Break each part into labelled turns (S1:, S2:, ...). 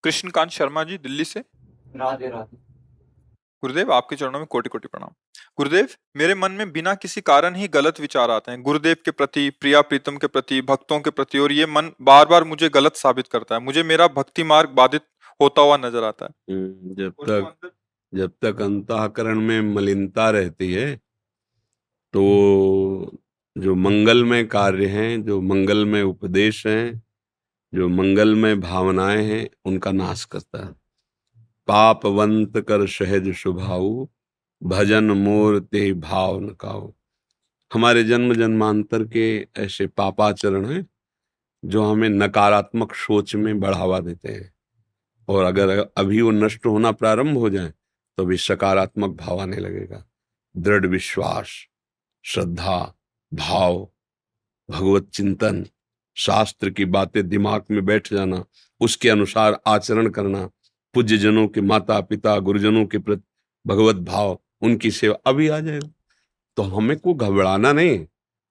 S1: कृष्णकांत शर्मा जी दिल्ली से।
S2: राधे राधे।
S1: गुरुदेव आपके चरणों में कोटि कोटि प्रणाम। गुरुदेव, मेरे मन में बिना किसी कारण ही गलत विचार आते हैं, गुरुदेव के प्रति, प्रिया प्रीतम के प्रति, भक्तों के प्रति, और ये मन बार बार मुझे गलत साबित करता है। मुझे मेरा भक्ति मार्ग बाधित होता हुआ नजर आता है।
S3: जब तक अंतःकरण में मलिनता रहती है तो जो मंगलमय कार्य हैं, जो मंगलमय उपदेश हैं, जो मंगलमय भावनाएं हैं, उनका नाश करता है। पापवंत कर सहज शुभाऊ, भजन मोर ते भाव न काऊ। हमारे जन्म जन्मांतर के ऐसे पापाचरण हैं जो हमें नकारात्मक सोच में बढ़ावा देते हैं, और अगर अभी वो नष्ट होना प्रारंभ हो जाए तो भी सकारात्मक भाव आने लगेगा। दृढ़ विश्वास, श्रद्धा, भाव, भगवत चिंतन, शास्त्र की बातें दिमाग में बैठ जाना, उसके अनुसार आचरण करना, पूज्य जनों के, माता पिता गुरुजनों के प्रति भगवत भाव, उनकी सेवा, अभी आ जाएगा। तो हमें को घबराना नहीं,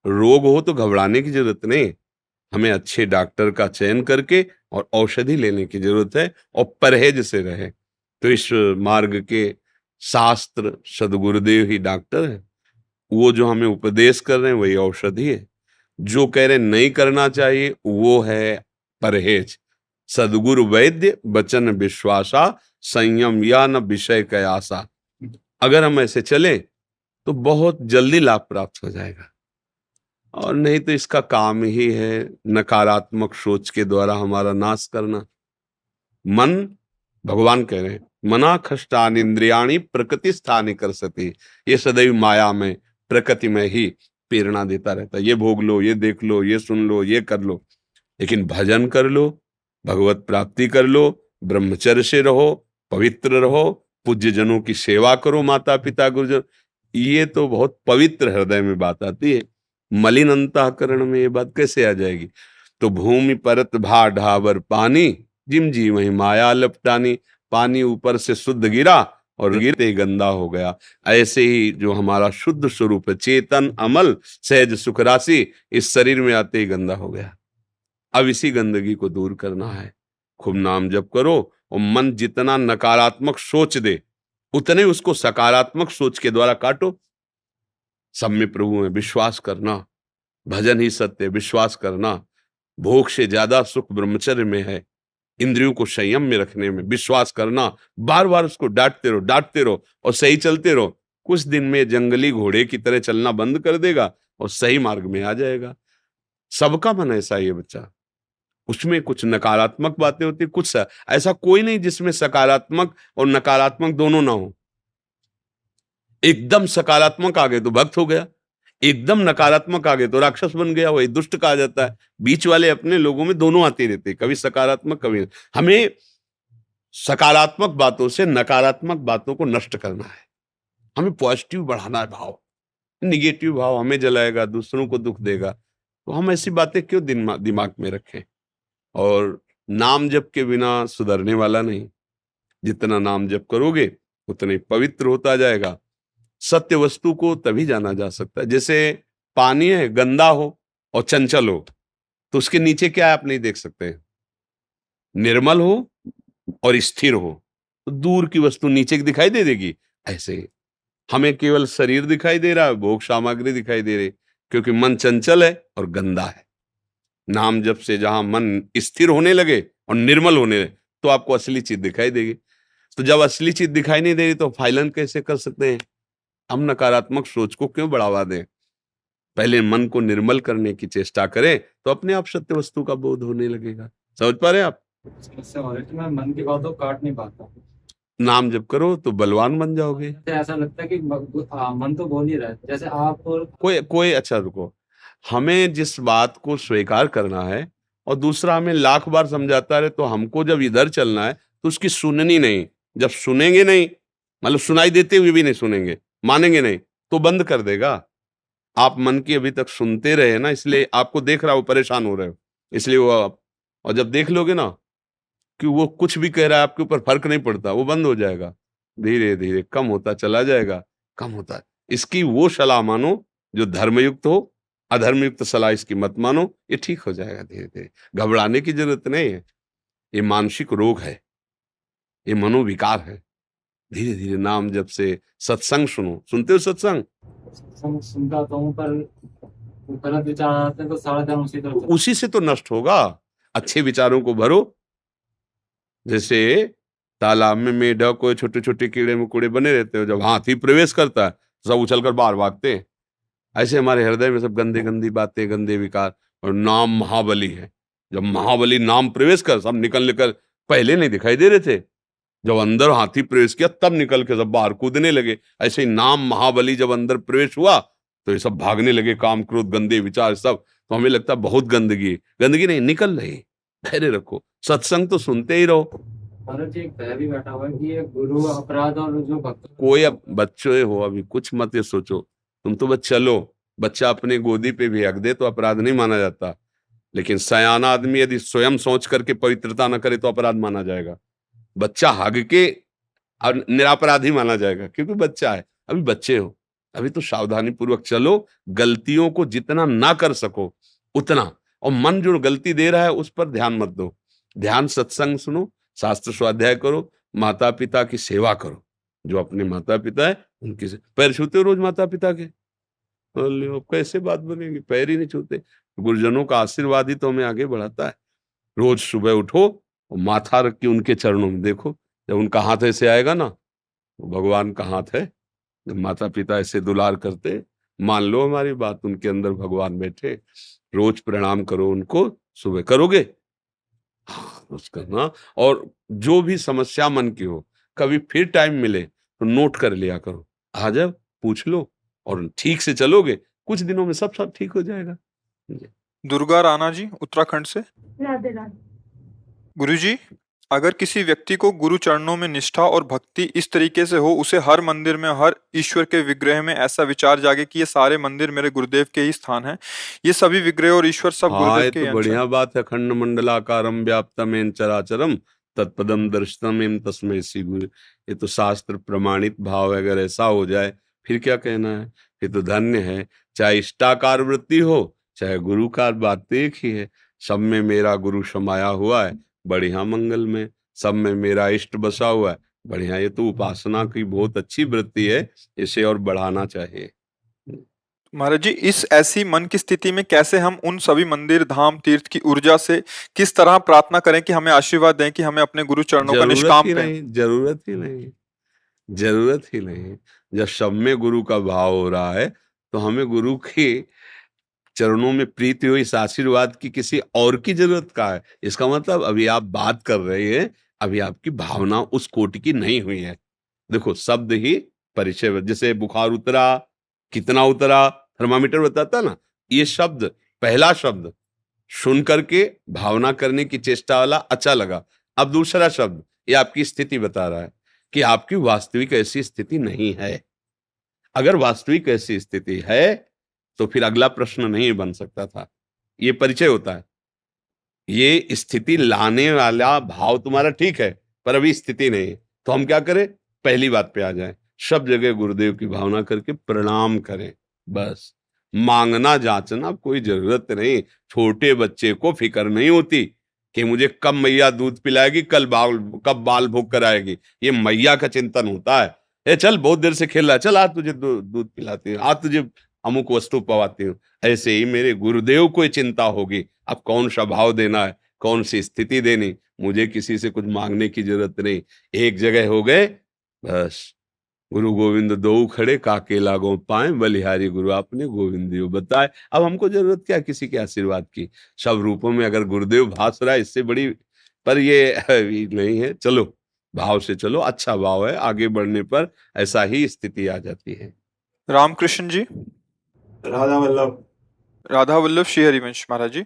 S3: रोग हो तो घबराने की जरूरत नहीं, हमें अच्छे डॉक्टर का चयन करके और औषधि लेने की जरूरत है, और परहेज से रहे। तो इस मार्ग के शास्त्र सदगुरुदेव ही डॉक्टर है, वो जो हमें उपदेश कर रहे हैं वही औषधि है। जो कह रहे नहीं करना चाहिए वो है परहेज। सदगुरु वैद्य वचन विश्वासा, संयम या न विषय कयासा। अगर हम ऐसे चले तो बहुत जल्दी लाभ प्राप्त हो जाएगा, और नहीं तो इसका काम ही है नकारात्मक सोच के द्वारा हमारा नाश करना। मन, भगवान कह रहे हैं, मना खष्टान इंद्रियाणी प्रकृति स्थानी कर सती। ये सदैव माया में, प्रकृति में ही प्रेरणा देता रहता है। ये भोग लो, ये देख लो, ये सुन लो, ये कर लो। लेकिन भजन कर लो, भगवत प्राप्ति कर लो, ब्रह्मचर्य से रहो, पवित्र रहो, पूज्य जनों की सेवा करो, माता पिता गुरुजन, ये तो बहुत पवित्र हृदय में बात आती है। मलिन अंतःकरण में ये बात कैसे आ जाएगी? तो भूमि परत भा ढावर पानी, जिम जी वही माया लपटानी। पानी ऊपर से शुद्ध गिरा और गिरते गंदा हो गया। ऐसे ही जो हमारा शुद्ध स्वरूप है, चेतन अमल सहज सुख राशि, इस शरीर में आते ही गंदा हो गया। अब इसी गंदगी को दूर करना है। खूब नाम जप करो, और मन जितना नकारात्मक सोच दे उतने उसको सकारात्मक सोच के द्वारा काटो। सब में प्रभु में विश्वास करना, भजन ही सत्य, विश्वास करना। भोग से ज्यादा सुख ब्रह्मचर्य में है। इंद्रियों को संयम में रखने में विश्वास करना, बार बार उसको डांटते रहो और सही चलते रहो। कुछ दिन में जंगली घोड़े की तरह चलना बंद कर देगा और सही मार्ग में आ जाएगा। सबका मन ऐसा ही है बच्चा, उसमें कुछ नकारात्मक बातें होती, कुछ ऐसा कोई नहीं जिसमें सकारात्मक और नकारात्मक दोनों ना हो। एकदम सकारात्मक आ गए तो भक्त हो गया, एकदम नकारात्मक आ गए तो राक्षस बन गया, वही दुष्ट कहा जाता है। बीच वाले अपने लोगों में दोनों आते रहते, कभी सकारात्मक कभी। हमें सकारात्मक बातों से नकारात्मक बातों को नष्ट करना है, हमें पॉजिटिव बढ़ाना है भाव। निगेटिव भाव हमें जलाएगा, दूसरों को दुख देगा। तो हम ऐसी बातें क्यों दिमाग में रखें? और नाम जप के बिना सुधरने वाला नहीं। जितना नाम जप करोगे उतने पवित्र होता जाएगा। सत्य वस्तु को तभी जाना जा सकता है, जैसे पानी है, गंदा हो और चंचल हो तो उसके नीचे क्या है आप नहीं देख सकते। निर्मल हो और स्थिर हो तो दूर की वस्तु नीचे दिखाई दे देगी। ऐसे ही हमें केवल शरीर दिखाई दे रहा है, भोग सामग्री दिखाई दे रही, क्योंकि मन चंचल है और गंदा है। नाम जप से जहां मन स्थिर होने लगे और निर्मल होने लगे तो आपको असली चीज दिखाई देगी। तो जब असली चीज दिखाई नहीं दे रही तो फाइलन कैसे कर सकते हैं? हम नकारात्मक सोच को क्यों बढ़ावा दें? पहले मन को निर्मल करने की चेष्टा करें तो अपने आप सत्य वस्तु का बोध होने लगेगा। समझ पा रहे हैं आप?
S2: समस्या हो रही थी, मैं मन की बातों काट नहीं पाता।
S3: नाम जप करो तो बलवान बन जाओगे।
S2: ऐसा लगता है कि मन तो बोल ही रहा है, जैसे आप
S3: कोई अच्छा रुको, हमें जिस बात को स्वीकार करना है और दूसरा हमें लाख बार समझाता रहे तो हमको जब इधर चलना है तो उसकी सुननी नहीं। जब सुनेंगे नहीं, मतलब सुनाई देते हुए भी नहीं सुनेंगे, मानेंगे नहीं, तो बंद कर देगा। आप मन की अभी तक सुनते रहे ना, इसलिए आपको देख रहा हो, परेशान हो रहे हो, इसलिए वो आप, और जब देख लोगे ना कि वो कुछ भी कह रहा है आपके ऊपर फर्क नहीं पड़ता, वो बंद हो जाएगा। धीरे धीरे कम होता चला जाएगा, कम होता है। इसकी वो सलाह मानो जो धर्मयुक्त हो, अधर्मयुक्त सलाह इसकी मत मानो, ये ठीक हो जाएगा धीरे धीरे। घबराने की जरूरत नहीं है, ये मानसिक रोग है। ये मनोविकार है। धीरे धीरे नाम जप से, सत्संग सुनो। सुनते हो सत्संग?
S2: सुनता तो हूँ, पर वो गलत विचार आते हैं तो सारा दिन उसी तरफ चलता
S3: उसी से तो नष्ट होगा। अच्छे विचारों को भरो। जैसे तालाब में मेढक को छोटे छोटे कीड़े मकोड़े बने रहते हो, जब हाथी प्रवेश करता है तो सब उछलकर बाहर भागते हैं। ऐसे हमारे हृदय में सब गंदे गंदी बातें, गंदे विकार। और नाम महाबली है। जब महाबली नाम प्रवेश कर, सब निकल निकल, पहले नहीं दिखाई दे रहे थे, जब अंदर हाथी प्रवेश किया तब निकल के सब बाहर कूदने लगे। ऐसे ही नाम महाबली जब अंदर प्रवेश हुआ तो ये सब भागने लगे, काम क्रोध गंदे विचार सब। तो हमें लगता है बहुत गंदगी, गंदगी नहीं, निकल रही। धैर्य रखो, सत्संग तो सुनते ही रहो।
S2: भारत जी, एक भय भी बैठा हुआ है कि ये गुरु अपराध और जो भक्त
S3: कोई, अब बच्चे हो, अभी कुछ मत ये सोचो। तुम तो बस चलो। बच्चा अपने गोदी पे भी हक दे तो अपराध नहीं माना जाता, लेकिन सयाना आदमी यदि स्वयं सोच करके पवित्रता न करे तो अपराध माना जाएगा। बच्चा हग के और निरापराधी माना जाएगा, क्योंकि बच्चा है। अभी बच्चे हो, अभी तो सावधानी पूर्वक चलो। गलतियों को जितना ना कर सको उतना, और मन जो गलती दे रहा है उस पर ध्यान मत दो। ध्यान सत्संग सुनो, शास्त्र स्वाध्याय करो, माता पिता की सेवा करो। जो अपने माता पिता है उनकी पैर छूते हो रोज माता पिता के? बोले, अब कैसे बात बनेगी? पैर ही नहीं छूते। गुरुजनों का आशीर्वाद ही तो हमें आगे बढ़ाता है। रोज सुबह उठो और माथा रख के उनके चरणों में देखो। जब उनका हाथ ऐसे आएगा ना, तो भगवान का हाथ है। जब माता पिता ऐसे दुलार करते, मान लो हमारी बात, उनके अंदर भगवान बैठे। रोज प्रणाम करो उनको। सुबह करोगे? हाँ, रोज करना। और जो भी समस्या मन की हो, कभी फिर टाइम मिले तो नोट कर लिया करो। आ जाओ, पूछ लो, और ठीक से चलोगे, कुछ दिनों में सब सब ठीक हो जाएगा।
S1: दुर्गा राणा जी, उत्तराखंड से।
S4: राधे राधे।
S1: गुरुजी, अगर किसी व्यक्ति को गुरु चरणों में निष्ठा और भक्ति इस तरीके से हो, उसे हर मंदिर में, हर ईश्वर के विग्रह में ऐसा विचार जागे कि ये सारे मंदिर मेरे गुरुदेव के ही स्थान हैं, ये सभी विग्रह और ईश्वर सब
S3: हाँ,
S1: गुरुदेव
S3: ये
S1: के
S3: तो
S1: ही अंश हैं।
S3: बढ़िया बात है। खंड मंडलाकारम व्याप्तमेन चराचरम तत्पदम दर्शनमेन तस्मै श्री गुरु। ये तो शास्त्र प्रमाणित भाव है। अगर ऐसा हो जाए फिर क्या कहना है? ये तो धन्य है। चाहे इष्टाकार वृत्ति हो, चाहे गुरुकार, बात तो एक ही है। सब में मेरा गुरु समाया हुआ है, बढ़िया मंगल में। सब में मेरा इष्ट बसा हुआ है, बढ़िया। ये तो उपासना की बहुत अच्छी वृत्ति है, इसे और बढ़ाना चाहिए।
S1: महाराज जी, इस ऐसी मन की स्थिति में कैसे हम उन सभी मंदिर, धाम, तीर्थ की ऊर्जा से किस तरह प्रार्थना करें कि हमें आशीर्वाद दें, कि हमें अपने गुरु चरणों का
S3: जरूरत
S1: निष्काम
S3: ही
S1: प्रेम।
S3: नहीं, जरूरत ही नहीं, जरूरत ही नहीं। जब सब में गुरु का भाव हो रहा है तो हमें गुरु के चरणों में प्रीति हो, इस आशीर्वाद की किसी और की जरूरत का है? इसका मतलब अभी आप बात कर रहे हैं, अभी आपकी भावना उस कोटि की नहीं हुई है। देखो, शब्द ही परिचय। जैसे बुखार उतरा, कितना उतरा, थर्मामीटर बताता ना। ये शब्द, पहला शब्द सुन करके भावना करने की चेष्टा वाला अच्छा लगा। अब दूसरा शब्द ये आपकी स्थिति बता रहा है कि आपकी वास्तविक ऐसी स्थिति नहीं है। अगर वास्तविक ऐसी स्थिति है तो फिर अगला प्रश्न नहीं बन सकता था। ये परिचय होता है। ये स्थिति लाने वाला भाव तुम्हारा ठीक है, पर अभी स्थिति नहीं है। तो हम क्या करें? पहली बात पे आ जाएं। सब जगह गुरुदेव की भावना करके प्रणाम करें, बस। मांगना जांचना कोई जरूरत नहीं। छोटे बच्चे को फिक्र नहीं होती कि मुझे कब मैया दूध पिलाएगी, कब बाल भोग कर आएगी। ये मैया का चिंतन होता है। ए चल, बहुत देर से खेल रहा है, चल आज तुझे दूध पिलाती हूँ, आज तुझे अमुक वस्तु पवाती हूँ। ऐसे ही मेरे गुरुदेव को ये चिंता होगी, अब कौन सा भाव देना है, कौन सी स्थिति देनी। मुझे किसी से कुछ मांगने की जरूरत नहीं। एक जगह हो गए, बस। गुरु गोविंद दो खड़े, काके लागो पाए, बलिहारी गुरु आपने गोविंद दियो बताए। अब हमको जरूरत क्या किसी के आशीर्वाद की? सब रूपों में अगर गुरुदेव भास रहा है, इससे बड़ी। पर ये नहीं है। चलो, भाव से चलो, अच्छा भाव है। आगे बढ़ने पर ऐसा ही स्थिति आ जाती है।
S1: रामकृष्ण जी।
S5: राधा वल्लभ।
S1: राधा वल्लभ श्री हरिवंश। महाराज जी,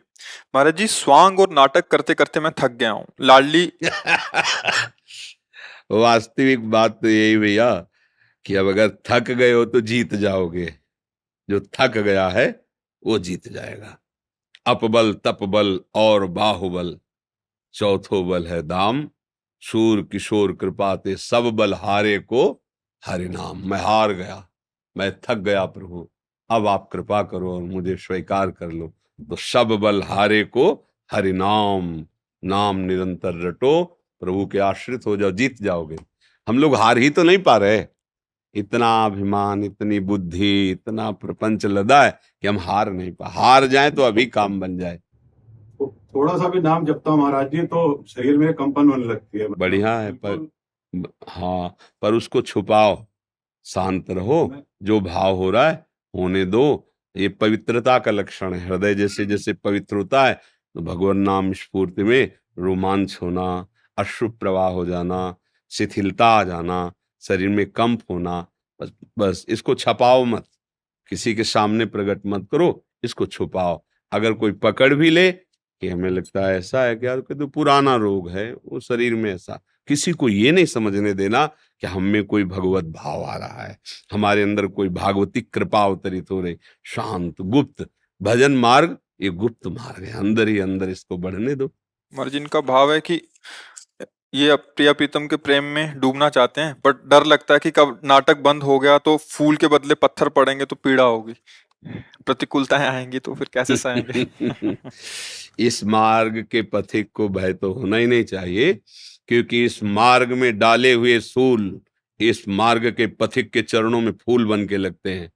S1: महाराज जी, स्वांग और नाटक करते करते मैं थक गया हूँ। लाडली
S3: वास्तविक बात तो यही भैया कि अब अगर थक गए हो तो जीत जाओगे। जो थक गया है वो जीत जाएगा। अपबल, तपबल और बाहुबल, चौथो बल है दाम। शूर किशोर कृपाते सब बल हारे को हरि नाम। मैं हार गया, मैं थक गया प्रभु, अब आप कृपा करो और मुझे स्वीकार कर लो। तो सब बल हारे को हरि नाम। नाम निरंतर रटो प्रभु के आश्रित हो जाओ, जीत जाओगे। हम लोग हार ही तो नहीं पा रहे। इतना अभिमान, इतनी बुद्धि, इतना प्रपंच लदा है कि हम हार नहीं पा। हार जाए तो अभी काम बन जाए।
S5: थोड़ा सा भी नाम जपता हूँ महाराज जी तो शरीर में कंपन होने लगती है।
S3: बढ़िया है, पर हाँ, पर उसको छुपाओ, शांत रहो, जो भाव हो रहा है होने दो। ये पवित्रता का लक्षण है। हृदय जैसे जैसे पवित्र होता है तो भगवान नाम स्फूर्ति में रोमांच होना, अश्रु प्रवाह हो जाना, शिथिलता आ जाना, शरीर में कंप होना। बस बस इसको छपाओ मत, किसी के सामने प्रकट मत करो, इसको छुपाओ। अगर कोई पकड़ भी ले कि हमें लगता है ऐसा है कि यार कोई तो पुराना रोग है वो शरीर में, ऐसा किसी को ये नहीं समझने देना कि हम में कोई भगवत भाव आ रहा है, हमारे अंदर कोई भागवती कृपा अवतरित हो रही। शांत गुप्त भजन मार्ग, ये गुप्त मार्ग है, अंदर ही अंदर इसको बढ़ने दो।
S1: महाराज जी, इनका भाव है कि ये अब प्रिया प्रीतम के प्रेम में डूबना चाहते हैं, बट डर लगता है कि कब नाटक बंद हो गया तो फूल के बदले पत्थर पड़ेंगे तो पीड़ा होगी, प्रतिकूलताएं आएंगी तो फिर कैसे सहेंगे।
S3: इस मार्ग के पथिक को भय तो होना ही नहीं चाहिए, क्योंकि इस मार्ग में डाले हुए सूल इस मार्ग के पथिक के चरणों में फूल बन के लगते हैं।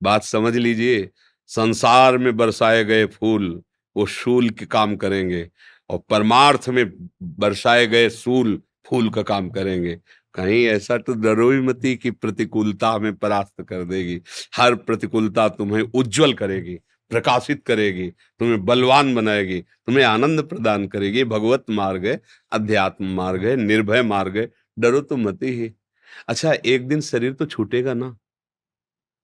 S3: बात समझ लीजिए, संसार में बरसाए गए फूल वो शूल के काम करेंगे, और परमार्थ में बरसाए गए सूल फूल का काम करेंगे। कहीं ऐसा तो डरो ही मती कि प्रतिकूलता हमें परास्त कर देगी। हर प्रतिकूलता तुम्हें उज्जवल करेगी, प्रकाशित करेगी, तुम्हें बलवान बनाएगी, तुम्हें आनंद प्रदान करेगी। भगवत मार्ग है, अध्यात्म मार्ग है, निर्भय मार्ग है, डरो तो मती ही। अच्छा, एक दिन शरीर तो छूटेगा ना,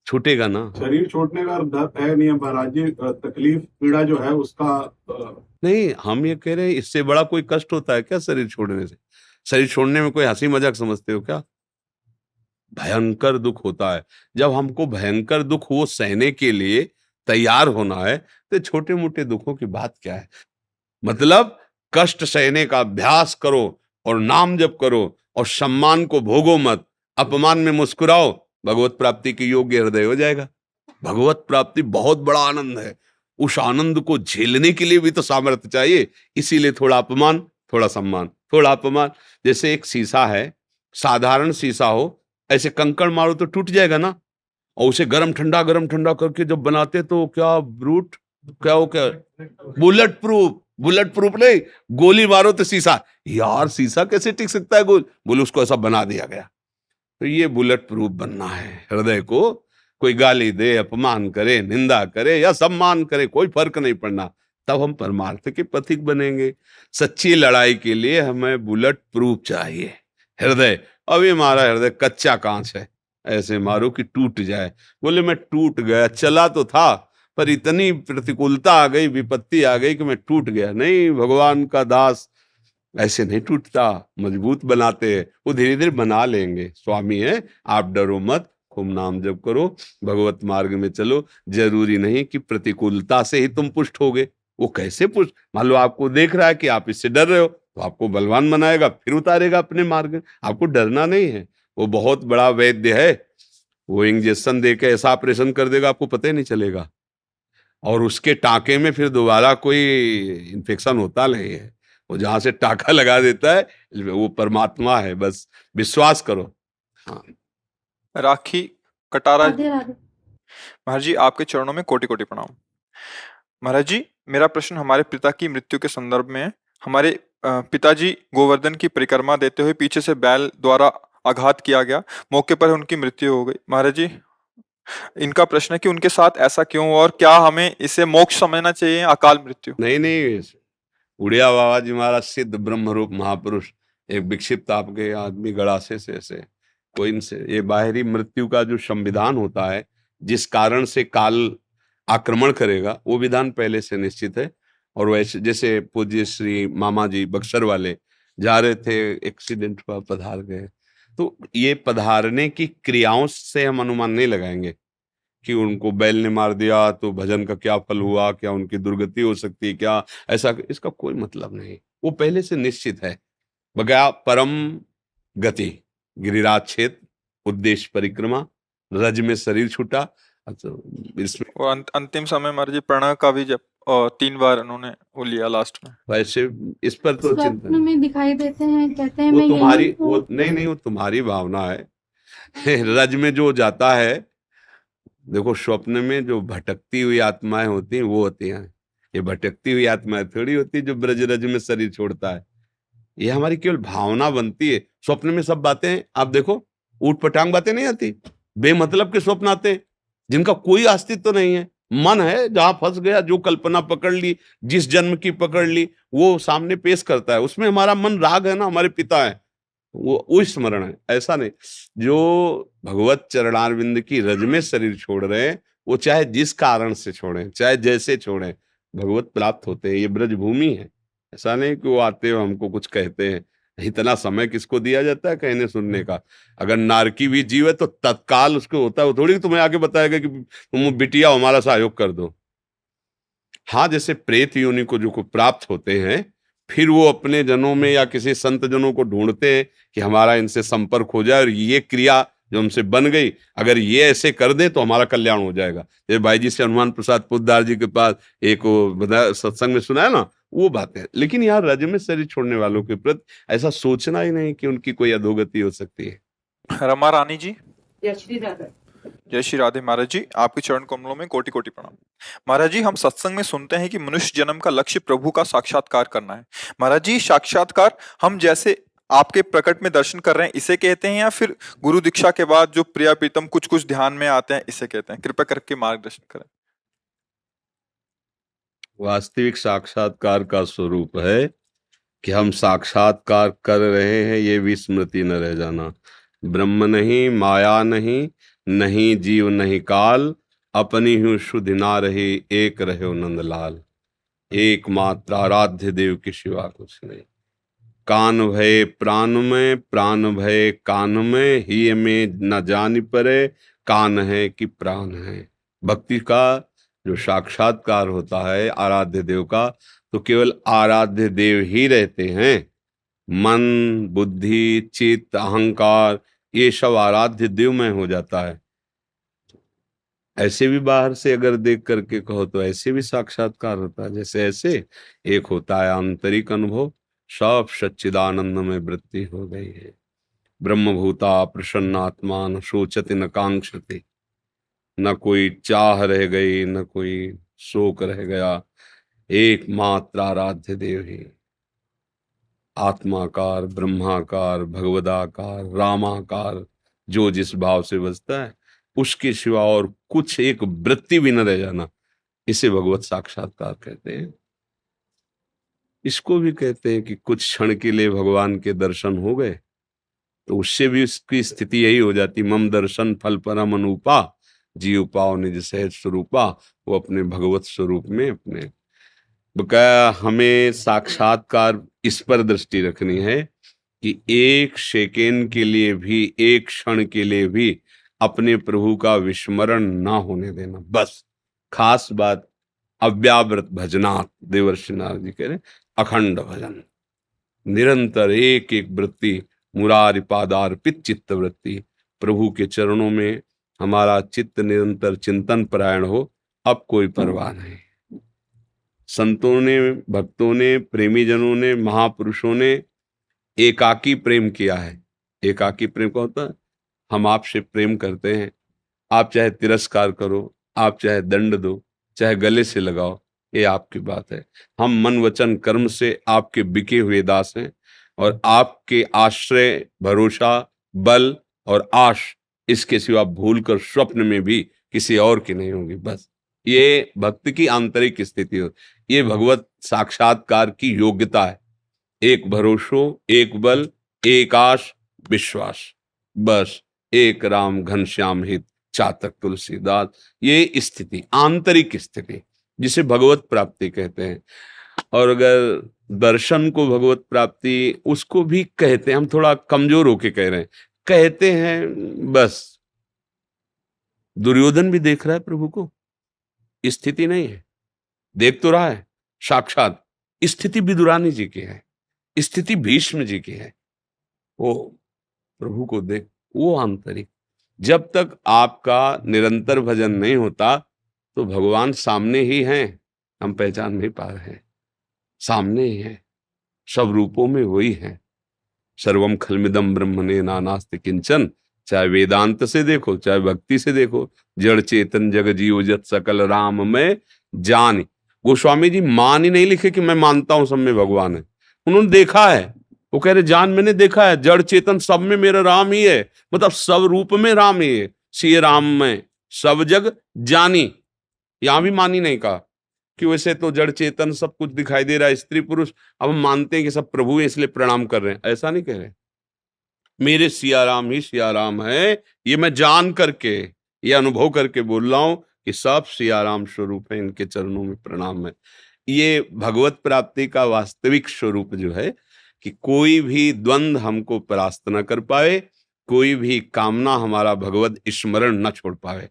S3: छूटेगा ना।
S5: शरीर छोड़ने का डर है नहीं है महाराज जी, तकलीफ पीड़ा जो है उसका
S3: नहीं, हम ये कह रहे हैं इससे बड़ा कोई कष्ट होता है क्या शरीर छोड़ने से? शरीर छोड़ने में कोई हंसी मजाक समझते हो क्या? भयंकर दुख होता है। जब हमको भयंकर दुख वो सहने के लिए तैयार होना है तो छोटे मोटे दुखों की बात क्या है? मतलब कष्ट सहने का अभ्यास करो और नाम जप करो और सम्मान को भोगो मत, अपमान में मुस्कुराओ, भगवत प्राप्ति के योग्य हृदय हो जाएगा। भगवत प्राप्ति बहुत बड़ा आनंद है, उस आनंद को झेलने के लिए भी तो सामर्थ्य चाहिए। इसीलिए थोड़ा अपमान, थोड़ा सम्मान, थोड़ा अपमान। जैसे एक शीशा है, साधारण शीशा हो, ऐसे कंकड़ मारो तो टूट जाएगा ना, और उसे गरम ठंडा करके जब बनाते तो क्या ब्रूट, क्या हो, क्या बुलेट प्रूफ, बुलेट प्रूफ नहीं, गोली मारो तो शीशा, यार शीशा कैसे टिक सकता है गोल, बोले उसको ऐसा बना दिया गया। तो ये बुलेट प्रूफ बनना है हृदय को। कोई गाली दे, अपमान करे, निंदा करे या सम्मान करे, कोई फर्क नहीं पड़ना, तब हम परमार्थ के पथिक बनेंगे। सच्ची लड़ाई के लिए हमें बुलेट प्रूफ चाहिए हृदय। अभी हमारा हृदय कच्चा कांच है, ऐसे मारो कि टूट जाए। बोले मैं टूट गया, चला तो था पर इतनी प्रतिकूलता आ गई, विपत्ति आ गई कि मैं टूट गया। नहीं, भगवान का दास ऐसे नहीं टूटता, मजबूत बनाते हैं, वो धीरे धीरे बना लेंगे। स्वामी है, आप डरो मत, खूब नाम जप करो, भगवत मार्ग में चलो। जरूरी नहीं कि प्रतिकूलता से ही तुम पुष्ट होगे। वो कैसे पुष्ट? मान लो आपको देख रहा है कि आप इससे डर रहे हो तो आपको बलवान बनाएगा, फिर उतारेगा अपने मार्ग में। आपको डरना नहीं है, वो बहुत बड़ा वैद्य है, वो इंजेक्शन देके ऐसा ऑपरेशन कर देगा आपको पता ही नहीं चलेगा, और उसके टाके में फिर दोबारा कोई इन्फेक्शन होता नहीं है। वो जहां से टाका लगा देता है वो परमात्मा है, बस विश्वास करो। हाँ।
S1: राखी कटारा,
S4: राधे राधे।
S1: महाराज जी आपके चरणों में कोटि कोटि प्रणाम। महाराज जी, मेरा प्रश्न हमारे पिता की मृत्यु के संदर्भ में है। हमारे पिताजी गोवर्धन की परिक्रमा देते हुए पीछे से बैल द्वारा आघात किया गया, मौके पर उनकी मृत्यु हो गई। महाराज जी, इनका प्रश्न है कि उनके साथ ऐसा क्यों हुआ और क्या हमें इसे मोक्ष समझना चाहिए, अकाल मृत्यु?
S3: नहीं नहीं, उड़िया बाबा जी महाराज सिद्ध ब्रह्म रूप महापुरुष, एक विक्षिप्त आपके आदमी गड़ासे से ऐसे कोई इनसे, ये बाहरी मृत्यु का जो संविधान होता है, जिस कारण से काल आक्रमण करेगा, वो विधान पहले से निश्चित है। और वैसे जैसे पूज्य श्री मामा जी बक्सर वाले जा रहे थे, एक्सीडेंट हुआ, पधार गए, तो ये पधारने की क्रियाओं से हम अनुमान नहीं लगाएंगे कि उनको बैल ने मार दिया तो भजन का क्या फल हुआ, क्या उनकी दुर्गति हो सकती है क्या, ऐसा इसका कोई मतलब नहीं। वो पहले से निश्चित है। बगैर परम गति, गिरिराज क्षेत्र, उद्देश्य परिक्रमा, रज में शरीर छूटा, इसमें
S1: और अंतिम समय महाराज जी प्रणव का भी जब और 3 बार उन्होंने वो लिया लास्ट में।
S3: वैसे इस पर तो चिंता
S4: स्वप्न
S3: नहीं।
S4: में दिखाई देते हैं, कहते हैं
S3: वो
S4: मैं
S3: तुम्हारी
S4: यही
S3: वो
S4: हूँ।
S3: नहीं वो तुम्हारी भावना है। रज में जो जाता है, देखो स्वप्न में जो भटकती हुई आत्माएं होती हैं वो होती हैं। ये भटकती हुई आत्माएं थोड़ी होती है जो ब्रज रज में शरीर छोड़ता है। ये हमारी केवल भावना बनती है। स्वप्न में सब बातें आप देखो, ऊट पटांग बातें नहीं आती, बेमतलब के स्वप्न आते हैं जिनका कोई अस्तित्व तो नहीं है। मन है जहां फंस गया, जो कल्पना पकड़ ली, जिस जन्म की पकड़ ली, वो सामने पेश करता है। उसमें हमारा मन राग है ना, हमारे पिता है, वो स्मरण है। ऐसा नहीं, जो भगवत चरणारविंद की रज में शरीर छोड़ रहे हैं, वो चाहे जिस कारण से छोड़ें, चाहे जैसे छोड़ें, भगवत प्राप्त होते हैं। ये ब्रज भूमि है। ऐसा नहीं कि वो आते हो हमको कुछ कहते हैं। इतना समय किसको दिया जाता है कहने सुनने का? अगर नारकी भी जीव है तो तत्काल उसको होता है। वो थोड़ी तुम्हें आगे बताएगा कि तुम बिटिया हमारा सहयोग कर दो। हाँ, जैसे प्रेत योनि को जो को प्राप्त होते हैं, फिर वो अपने जनों में या किसी संत जनों को ढूंढते हैं कि हमारा इनसे संपर्क हो जाए और ये क्रिया जो हमसे बन गई, अगर ये ऐसे कर दे तो हमारा कल्याण हो जाएगा। ये भाई जी से हनुमान प्रसाद पोद्दार जी के पास एक सत्संग में सुना है ना, वो बात है। लेकिन यहाँ रज में शरीर छोड़ने वालों के प्रति ऐसा सोचना ही नहीं कि उनकी कोई अधोगति हो सकती है।
S1: रमा रानी जी,
S6: जय श्री राधे।
S1: जय श्री राधे महाराज जी, आपके चरण कमलों में कोटि कोटि प्रणाम। महाराज जी, हम सत्संग में सुनते हैं कि मनुष्य जन्म का लक्ष्य प्रभु का साक्षात्कार करना है। महाराज जी, साक्षात्कार हम जैसे आपके प्रकट में दर्शन कर रहे हैं इसे कहते हैं, या फिर गुरु दीक्षा के बाद जो प्रिया प्रीतम कुछ कुछ ध्यान में आते हैं इसे कहते हैं? कृपया करके मार्गदर्शन करें।
S3: वास्तविक साक्षात्कार का स्वरूप है कि हम साक्षात्कार कर रहे हैं, ये भी स्मृति न रह जाना। ब्रह्म नहीं, माया नहीं, नहीं जीव नहीं काल, अपनी हूँ शुद्ध ना रही, एक रहे नंदलाल। एकमात्र आराध्य देव के सिवा कुछ नहीं। कान भय प्राण में, प्राण भय कान में, ही में न जान परे, कान है कि प्राण है। भक्ति का जो साक्षात्कार होता है आराध्य देव का, तो केवल आराध्य देव ही रहते हैं। मन, बुद्धि, चित्त, अहंकार, ये सब आराध्य देव में हो जाता है। ऐसे भी बाहर से अगर देख करके कहो तो ऐसे भी साक्षात्कार होता है। जैसे ऐसे एक होता है आंतरिक अनुभव, सब सच्चिदानंद में वृत्ति हो गई है। ब्रह्मभूता प्रसन्नात्मा, न शोचति न कांक्षति, न कोई चाह रह गई, न कोई शोक रह गया। एकमात्र आराध्य देव ही, आत्माकार, ब्रह्माकार, भगवदाकार, रामाकार, जो जिस भाव से बसता है, उसके सिवा और कुछ एक वृत्ति भी न रह जाना, इसे भगवत साक्षात्कार कहते हैं। इसको भी कहते हैं कि कुछ क्षण के लिए भगवान के दर्शन हो गए तो उससे भी उसकी स्थिति यही हो जाती, मम दर्शन फल परम अनुपा, जीव पाओ निज सहज स्वरूपा। वो अपने भगवत स्वरूप में अपने बकाया हमें साक्षात्कार इस पर दृष्टि रखनी है कि एक सेकेंड के लिए भी, एक क्षण के लिए भी अपने प्रभु का विस्मरण ना होने देना। बस खास बात अव्यावृत भजनात्, देवर्षि नारद जी कह रहे अखंड भजन, निरंतर एक एक वृत्ति, मुरारि पादार्पित चित्त वृत्ति। प्रभु के चरणों में हमारा चित्त निरंतर चिंतन परायण हो, अब कोई परवाह नहीं। संतों ने, भक्तों ने, प्रेमी जनों ने, महापुरुषों ने एकाकी प्रेम किया है। एकाकी प्रेम क्या होता है? हम आपसे प्रेम करते हैं, आप चाहे तिरस्कार करो, आप चाहे दंड दो, चाहे गले से लगाओ, ये आपकी बात है। हम मन वचन कर्म से आपके बिके हुए दास हैं और आपके आश्रय, भरोसा, बल और आश, इसके सिवा भूलकर स्वप्न में भी किसी और की नहीं होगी। बस ये भक्त की आंतरिक स्थिति हो, ये भगवत साक्षात्कार की योग्यता है। एक भरोसो, एक बल, एक आश, विश्वास, बस एक राम घनश्याम हित चातक तुलसीदास। ये स्थिति, आंतरिक स्थिति, जिसे भगवत प्राप्ति कहते हैं। और अगर दर्शन को भगवत प्राप्ति, उसको भी कहते हैं, हम थोड़ा कमजोर होके कह रहे हैं, कहते हैं बस। दुर्योधन भी देख रहा है प्रभु को, स्थिति नहीं है, देख तो रहा है साक्षात। स्थिति विदुरानी जी की है, स्थिति भीष्म जी की है। वो प्रभु को देख, वो आंतरिक। जब तक आपका निरंतर भजन नहीं होता तो भगवान सामने ही हैं, हम पहचान नहीं पा रहे हैं। सामने ही है, सब रूपों में वही है। सर्वम खलमिदम ब्रह्मणे नानास्ति किंचन। चाहे वेदांत से देखो, चाहे भक्ति से देखो, जड़ चेतन जग जीव जत सकल राम में जान। गोस्वामी जी मान ही नहीं लिखे कि मैं मानता हूं सब में भगवान है, उन्होंने देखा है। वो कह रहे जान मैंने देखा है, जड़ चेतन सब में मेरा राम ही है, मतलब सब रूप में राम ही है। श्री राम में सब जग जानी, यहां भी मानी नहीं कहा कि वैसे तो जड़ चेतन सब कुछ दिखाई दे रहा है, स्त्री पुरुष, अब हम मानते हैं कि सब प्रभु है इसलिए प्रणाम कर रहे हैं, ऐसा नहीं कह रहे। मेरे सिया राम ही सिया राम है, ये मैं जान करके, ये अनुभव करके बोल रहा हूं कि सब सिया राम स्वरूप है, इनके चरणों में प्रणाम है। ये भगवत प्राप्ति का वास्तविक स्वरूप जो है कि कोई भी द्वंद्व हमको परास्त न कर पाए, कोई भी कामना हमारा भगवत स्मरण न छोड़ पाए।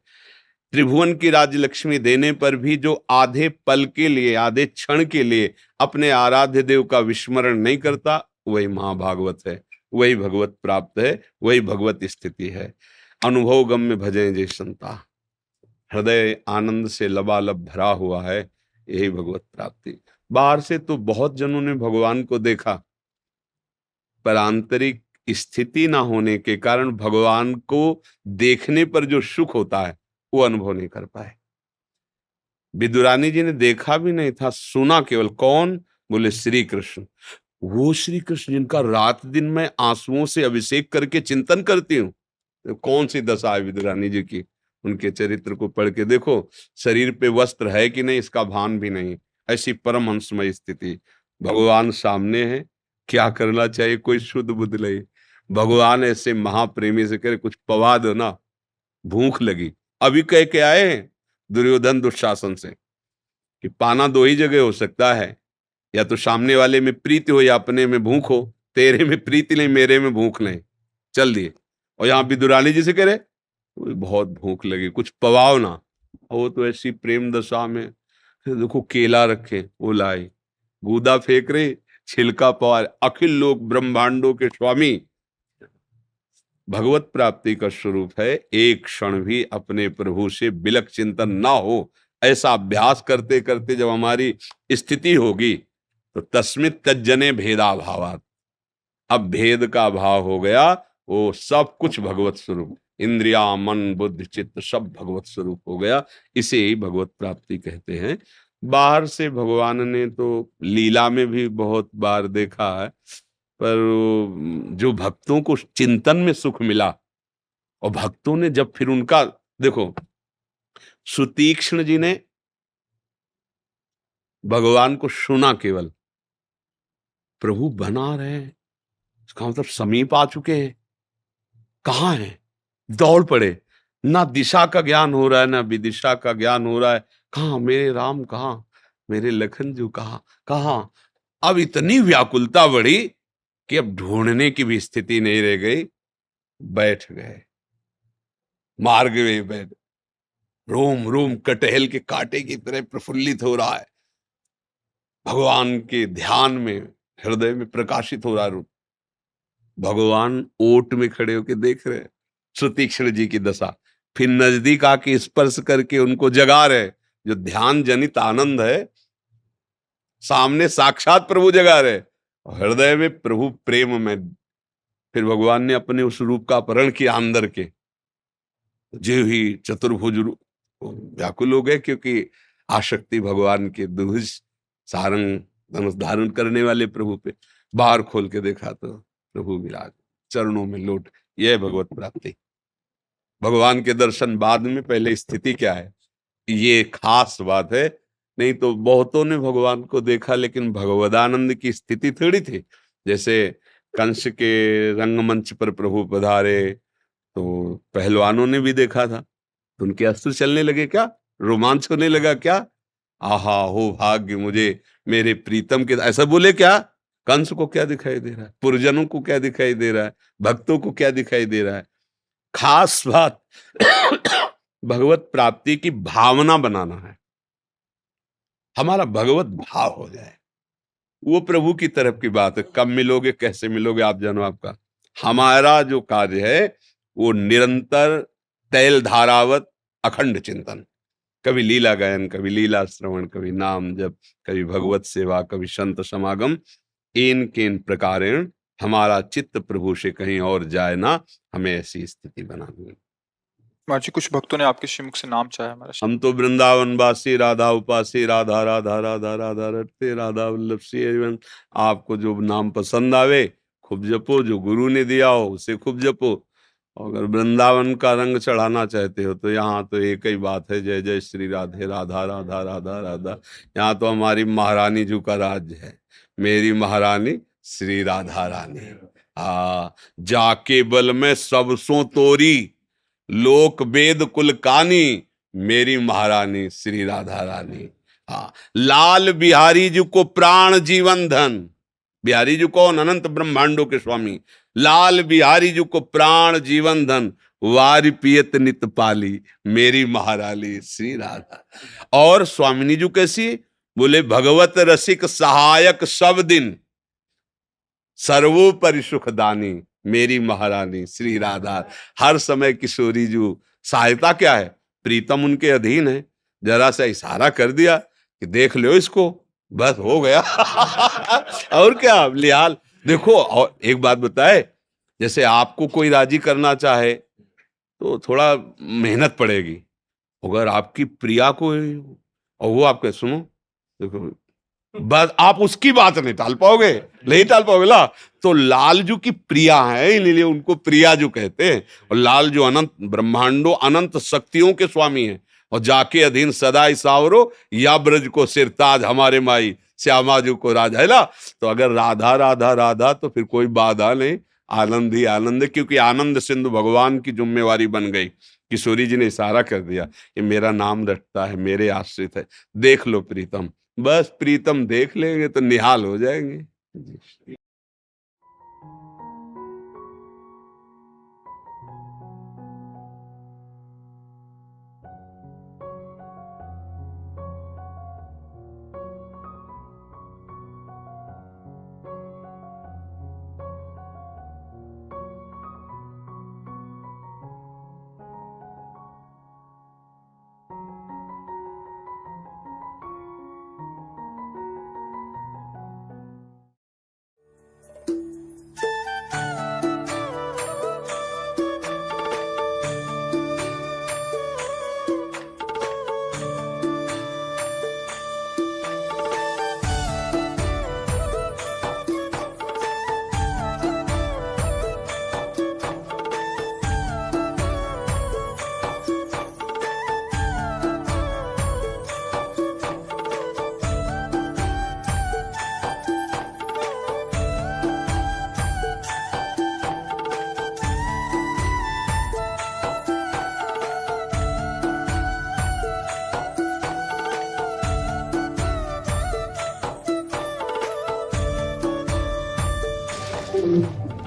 S3: त्रिभुवन की राज्य लक्ष्मी देने पर भी जो आधे पल के लिए, आधे क्षण के लिए अपने आराध्य देव का विस्मरण नहीं करता, वही महाभागवत है, वही भगवत प्राप्त है, वही भगवत स्थिति है। अनुभव गम में भजे जय संता, हृदय आनंद से लबालब भरा हुआ है, यही भगवत प्राप्ति। बाहर से तो बहुत जनों ने भगवान को देखा, पर आंतरिक स्थिति ना होने के कारण भगवान को देखने पर जो सुख होता है वो अनुभव नहीं कर पाए। विदुरानी जी ने देखा भी नहीं था, सुना केवल। कौन? बोले श्री कृष्ण। वो श्री कृष्ण जिनका रात दिन मैं आंसुओं से अभिषेक करके चिंतन करती हूँ। तो कौन सी दशा है विदुरानी जी की, उनके चरित्र को पढ़ के देखो। शरीर पे वस्त्र है कि नहीं इसका भान भी नहीं, ऐसी परमहंसमय स्थिति। भगवान सामने है, क्या करना चाहिए, कोई शुद्ध बुद्ध नहीं। भगवान ऐसे महाप्रेमी से करे कुछ पवा दो ना, भूख लगी। अभी कह के आए हैं दुर्योधन दुशासन से कि पाना दो ही जगह हो सकता है, या तो सामने वाले में प्रीति हो या अपने में भूख हो। तेरे में प्रीति नहीं, मेरे में भूख नहीं, चल दिए। और यहाँ विदुरानी जी से कह रहे बहुत भूख लगी, कुछ पवाओ ना। और वो तो ऐसी प्रेम दशा में, देखो केला रखे वो लाई, गूदा फेंक रहे, छिलका पवा। अखिल लोक ब्रह्मांडों के स्वामी भगवत प्राप्ति का स्वरूप है। एक क्षण भी अपने प्रभु से बिलक चिंतन ना हो, ऐसा अभ्यास करते करते जब हमारी स्थिति होगी तो तस्मित तज्जने भेदा भावात, अब भेद का भाव हो गया, वो सब कुछ भगवत स्वरूप, इंद्रिया मन बुद्धि चित्त सब भगवत स्वरूप हो गया। इसे ही भगवत प्राप्ति कहते हैं। बाहर से भगवान ने तो लीला में भी बहुत बार देखा है, पर जो भक्तों को चिंतन में सुख मिला, और भक्तों ने जब फिर उनका देखो, सुतीक्ष्ण जी ने भगवान को सुना केवल, प्रभु बना रहे हैं, इसका मतलब समीप आ चुके हैं, कहाँ हैं, दौड़ पड़े। ना दिशा का ज्ञान हो रहा है, ना विदिशा का ज्ञान हो रहा है। कहाँ मेरे राम, कहाँ मेरे लखन जी, कहाँ। अब इतनी व्याकुलता बढ़ी कि अब ढूंढने की भी स्थिति नहीं रह गई। बैठ गए मार्ग में, बैठ, रोम रोम कटहल के कांटे की तरह प्रफुल्लित हो रहा है, भगवान के ध्यान में हृदय में प्रकाशित हो रहा रूप। भगवान ओट में खड़े होकर देख रहे, सुतीक्ष्ण जी की दशा। फिर नजदीक आके स्पर्श करके उनको जगा रहे, जो ध्यान जनित आनंद है, सामने साक्षात प्रभु जगा रहे, हृदय में प्रभु प्रेम में। फिर भगवान ने अपने उस रूप का अपहरण किया अंदर के, जो ही चतुर्भुज व्याकुल हो गए, क्योंकि आसक्ति भगवान के दुर्भुज सारंग धनुष धारण करने वाले प्रभु पे। बाहर खोल के देखा तो प्रभु विराज चरणों में लोट। यह भगवत प्राप्ति। भगवान के दर्शन बाद में, पहले स्थिति क्या है, ये खास बात है। नहीं तो बहुतों ने भगवान को देखा, लेकिन भगवदानंद की स्थिति थोड़ी थी। जैसे कंस के रंगमंच पर प्रभु पधारे तो पहलवानों ने भी देखा था, तो उनके अश्रु चलने लगे क्या, रोमांच होने लगा क्या, आहा हो भाग्य मुझे मेरे प्रीतम के, ऐसा बोले क्या। कंस को क्या दिखाई दे रहा है, पुरजनों को क्या दिखाई दे रहा है, भक्तों को क्या दिखाई दे रहा है। खास बात भगवत प्राप्ति की भावना बनाना है, हमारा भगवत भाव हो जाए, वो प्रभु की तरफ की बात है। कब मिलोगे, कैसे मिलोगे, आप जानो। आपका हमारा जो कार्य है वो निरंतर तैल धारावत अखंड चिंतन, कभी लीला गायन, कभी लीला श्रवण, कभी नाम जप, कभी भगवत सेवा, कभी संत समागम। इन किन प्रकारेण हमारा चित्त प्रभु से कहीं और जाए ना, हमें ऐसी स्थिति बनानी।
S1: महाराज जी, कुछ भक्तों ने आपके श्रीमुख से नाम चाहा महाराज।
S3: हम तो वृंदावन वासी, राधा उपासी, राधा राधा राधा राधा रटते, राधा वल्लभ श्री। आपको जो नाम पसंद आवे खूब जपो, जो गुरु ने दिया हो उसे खूब जपो। अगर वृंदावन का रंग चढ़ाना चाहते हो तो यहाँ तो एक ही बात है, जय जय श्री राधे, राधा राधा राधा राधा। यहाँ तो हमारी महारानी जी का राज्य है, मेरी महारानी श्री राधा रानी। जाके बल में सब सो तोरी, लोक वेद कुल कानी, मेरी महारानी श्री राधा रानी। लाल बिहारी जी को प्राण जीवन धन, बिहारी जी कौन? अनंत ब्रह्मांडों के स्वामी। लाल बिहारी जी को प्राण जीवन धन, वारी पियत नित पाली, मेरी महारानी श्री राधा। और स्वामिनी जी कैसी? बोले भगवत रसिक सहायक सब दिन, सर्वोपरि सुखदानी, मेरी महारानी श्री राधा। हर समय किशोरी जी सहायता क्या है? प्रीतम उनके अधीन है, जरा सा इशारा कर दिया कि देख लो इसको, बस हो गया। और क्या लिहाल। देखो, और एक बात बताए, जैसे आपको कोई राजी करना चाहे तो थोड़ा मेहनत पड़ेगी। अगर आपकी प्रिया को और वो आपके सुनो, देखो बस आप उसकी बात नहीं टाल पाओगे, नहीं टाल पाओगे ला। तो लालजू की प्रिया है, इसलिए उनको प्रियाजू कहते हैं। और लालजू अनंत ब्रह्मांडों अनंत शक्तियों के स्वामी हैं। और जाके अधीन सदा सावरो, या ब्रज को सिरताज हमारे माई श्यामाजू को राजा है ला। तो अगर राधा राधा राधा तो फिर कोई बाधा नहीं, आनंद ही आनंद है। क्योंकि आनंद सिंधु भगवान की जिम्मेवारी बन गई। किशोरी जी ने इशारा कर दिया, ये मेरा नाम रटता है, मेरे आश्रित है, देख लो प्रीतम। बस प्रीतम देख लेंगे तो निहाल हो जाएंगे।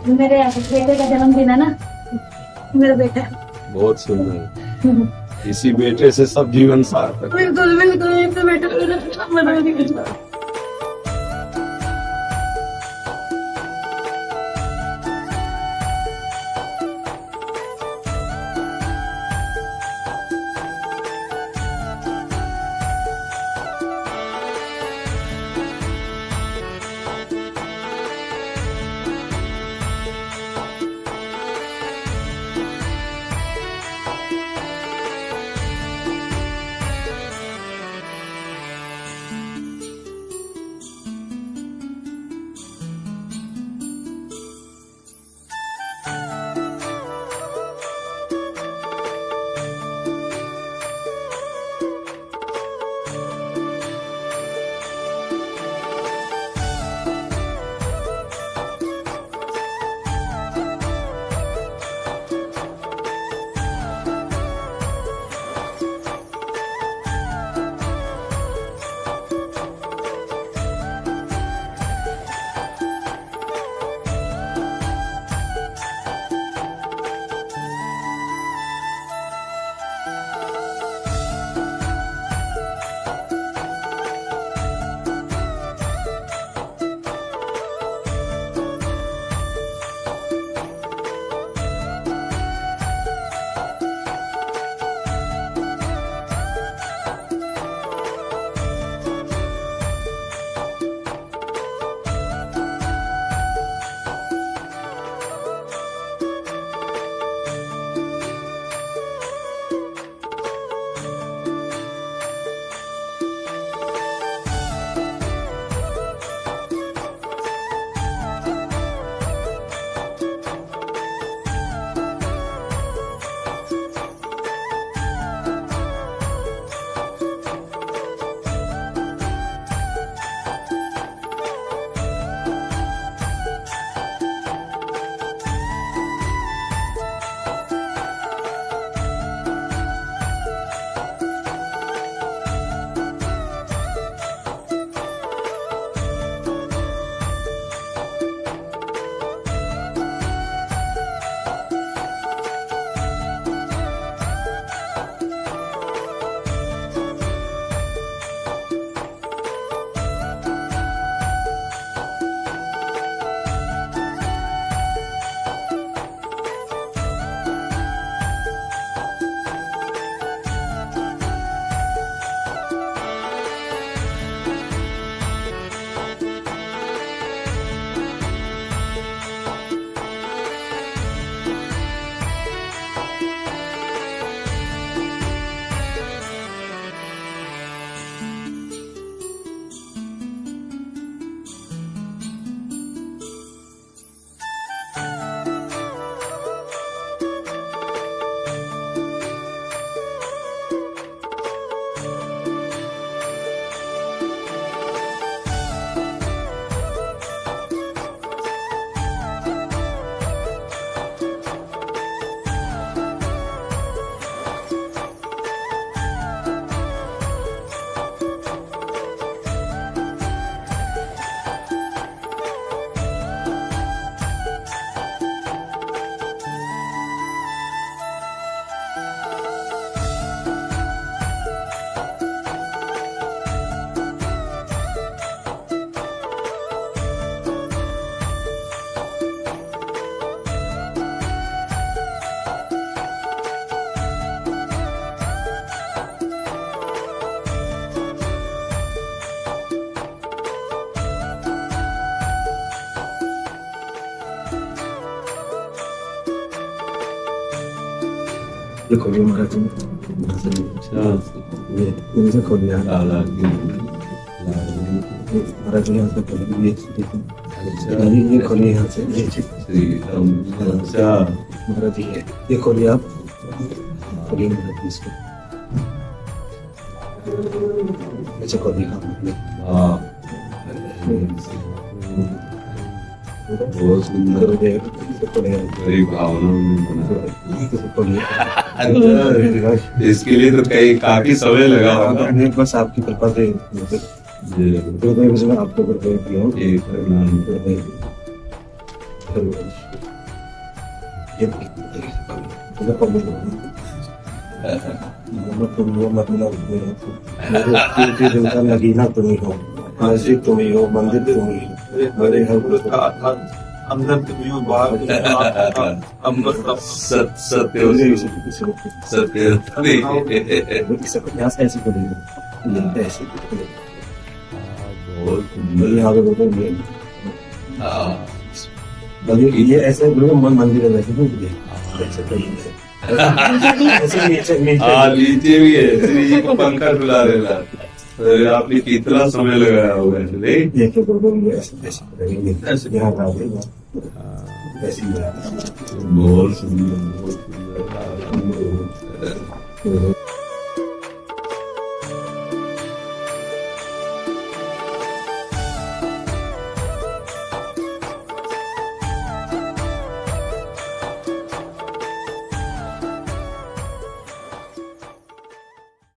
S4: मेरे बेटे का जन्मदिन है ना, मेरा बेटा।
S3: बहुत सुंदर, इसी बेटे से सब जीवन सार्थक।
S4: बिल्कुल बिल्कुल, तो बेटा मेरा
S6: ये खोलिए महाराज जी। ये इनसे खोलिए आप। महाराज जी यहाँ से खोलिए, ये खोलिए यहाँ से, ये महाराज जी ये खोलिए आप, खोलिए महाराज जी इसको, ऐसे खोलिए आप।
S3: बहुत सुंदर, बड़ी भावना में बना। इसके लिए तो काफी समय लगा होगा।
S6: बस आपकी कृपा से मैं आपको कृपा किया हूँ। नगीना तुम ही हो, मस्जिद तुम ही हो, मंदिर तुम ही हो, मेरे घर
S5: अंदर तुम ही हो, बाहर
S3: सत्य
S6: ऐसे करेंगे, ऐसे
S3: बहुत
S6: सुंदर। ये ऐसे मंदिर है, वैसे नीचे
S3: नीचे भी है, श्री जी को पंखा डुला देना। आपने कितना समय लगाया होगा नहीं? बहुत सुंदर, बहुत सुंदर।